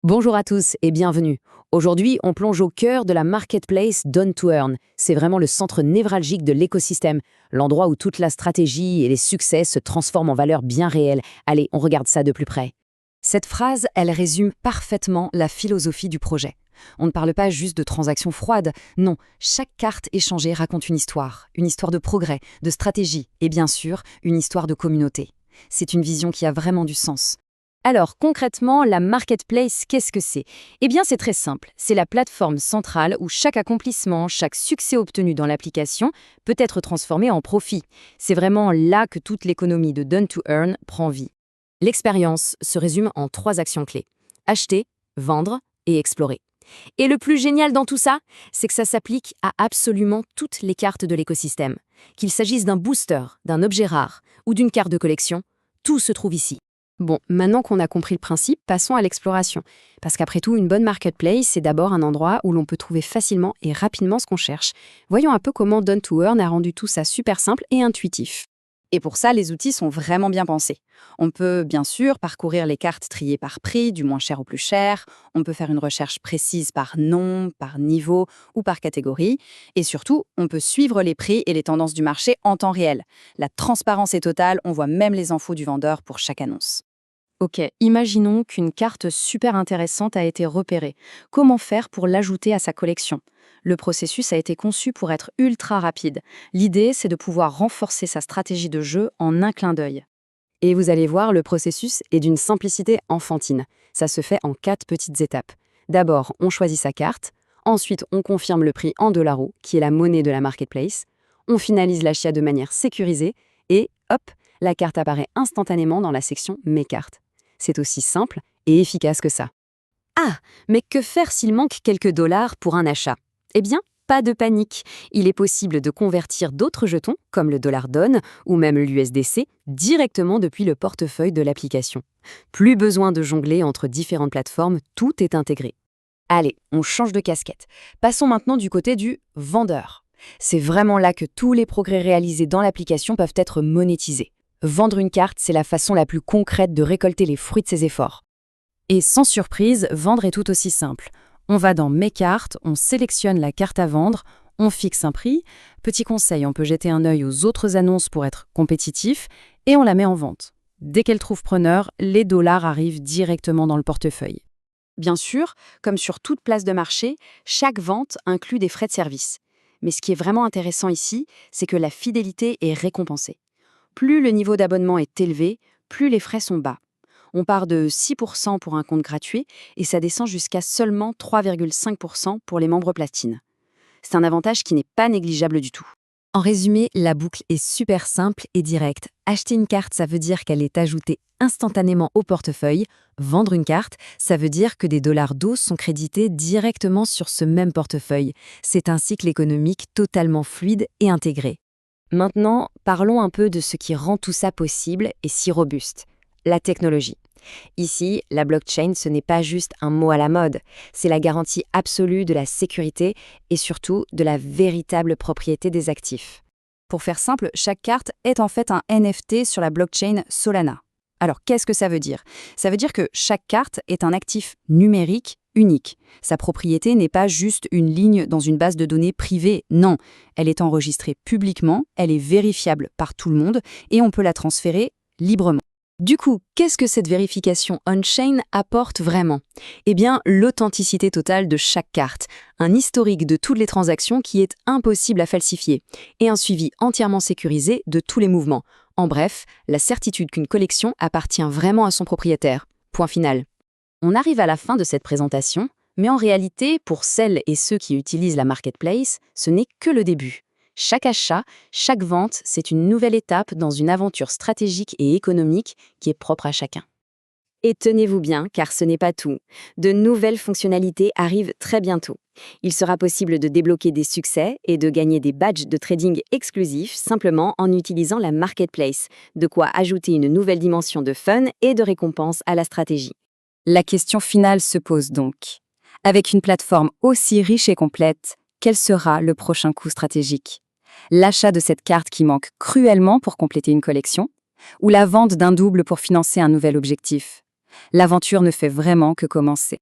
Bonjour à tous et bienvenue. Aujourd'hui, on plonge au cœur de la marketplace Done to Earn. C'est vraiment le centre névralgique de l'écosystème, l'endroit où toute la stratégie et les succès se transforment en valeurs bien réelles. Allez, on regarde ça de plus près. Cette phrase, elle résume parfaitement la philosophie du projet. On ne parle pas juste de transactions froides, non, chaque carte échangée raconte une histoire de progrès, de stratégie et bien sûr, une histoire de communauté. C'est une vision qui a vraiment du sens. Alors, concrètement, la marketplace, qu'est-ce que c'est? Eh bien, c'est très simple. C'est la plateforme centrale où chaque accomplissement, chaque succès obtenu dans l'application peut être transformé en profit. C'est vraiment là que toute l'économie de Done to Earn prend vie. L'expérience se résume en 3 actions clés. Acheter, vendre et explorer. Et le plus génial dans tout ça, c'est que ça s'applique à absolument toutes les cartes de l'écosystème. Qu'il s'agisse d'un booster, d'un objet rare ou d'une carte de collection, tout se trouve ici. Bon, maintenant qu'on a compris le principe, passons à l'exploration. Parce qu'après tout, une bonne marketplace, c'est d'abord un endroit où l'on peut trouver facilement et rapidement ce qu'on cherche. Voyons un peu comment Done to Earn a rendu tout ça super simple et intuitif. Et pour ça, les outils sont vraiment bien pensés. On peut bien sûr parcourir les cartes triées par prix, du moins cher au plus cher. On peut faire une recherche précise par nom, par niveau ou par catégorie. Et surtout, on peut suivre les prix et les tendances du marché en temps réel. La transparence est totale, on voit même les infos du vendeur pour chaque annonce. Ok, imaginons qu'une carte super intéressante a été repérée. Comment faire pour l'ajouter à sa collection? Le processus a été conçu pour être ultra rapide. L'idée, c'est de pouvoir renforcer sa stratégie de jeu en un clin d'œil. Et vous allez voir, le processus est d'une simplicité enfantine. Ça se fait en 4 petites étapes. D'abord, on choisit sa carte. Ensuite, on confirme le prix en $, qui est la monnaie de la marketplace. On finalise l'achat de manière sécurisée. Et hop, la carte apparaît instantanément dans la section Mes cartes. C'est aussi simple et efficace que ça. Ah, mais que faire s'il manque quelques dollars pour un achat? Eh bien, pas de panique. Il est possible de convertir d'autres jetons, comme le dollar Donne ou même l'USDC, directement depuis le portefeuille de l'application. Plus besoin de jongler entre différentes plateformes, tout est intégré. Allez, on change de casquette. Passons maintenant du côté du vendeur. C'est vraiment là que tous les progrès réalisés dans l'application peuvent être monétisés. Vendre une carte, c'est la façon la plus concrète de récolter les fruits de ses efforts. Et sans surprise, vendre est tout aussi simple. On va dans Mes cartes, on sélectionne la carte à vendre, on fixe un prix. Petit conseil, on peut jeter un œil aux autres annonces pour être compétitif et on la met en vente. Dès qu'elle trouve preneur, les dollars arrivent directement dans le portefeuille. Bien sûr, comme sur toute place de marché, chaque vente inclut des frais de service. Mais ce qui est vraiment intéressant ici, c'est que la fidélité est récompensée. Plus le niveau d'abonnement est élevé, plus les frais sont bas. On part de 6% pour un compte gratuit et ça descend jusqu'à seulement 3,5% pour les membres platine. C'est un avantage qui n'est pas négligeable du tout. En résumé, la boucle est super simple et directe. Acheter une carte, ça veut dire qu'elle est ajoutée instantanément au portefeuille. Vendre une carte, ça veut dire que des dollars d'eau sont crédités directement sur ce même portefeuille. C'est un cycle économique totalement fluide et intégré. Maintenant, parlons un peu de ce qui rend tout ça possible et si robuste. La technologie. Ici, la blockchain, ce n'est pas juste un mot à la mode, c'est la garantie absolue de la sécurité et surtout de la véritable propriété des actifs. Pour faire simple, chaque carte est en fait un NFT sur la blockchain Solana. Alors, qu'est-ce que ça veut dire? Ça veut dire que chaque carte est un actif numérique unique. Sa propriété n'est pas juste une ligne dans une base de données privée, non. Elle est enregistrée publiquement, elle est vérifiable par tout le monde et on peut la transférer librement. Du coup, qu'est-ce que cette vérification on-chain apporte vraiment? Eh bien, l'authenticité totale de chaque carte, un historique de toutes les transactions qui est impossible à falsifier, et un suivi entièrement sécurisé de tous les mouvements. En bref, la certitude qu'une collection appartient vraiment à son propriétaire. Point final. On arrive à la fin de cette présentation, mais en réalité, pour celles et ceux qui utilisent la marketplace, ce n'est que le début. Chaque achat, chaque vente, c'est une nouvelle étape dans une aventure stratégique et économique qui est propre à chacun. Et tenez-vous bien, car ce n'est pas tout. De nouvelles fonctionnalités arrivent très bientôt. Il sera possible de débloquer des succès et de gagner des badges de trading exclusifs simplement en utilisant la marketplace, de quoi ajouter une nouvelle dimension de fun et de récompense à la stratégie. La question finale se pose donc. Avec une plateforme aussi riche et complète, quel sera le prochain coup stratégique? L'achat de cette carte qui manque cruellement pour compléter une collection? Ou la vente d'un double pour financer un nouvel objectif? L'aventure ne fait vraiment que commencer.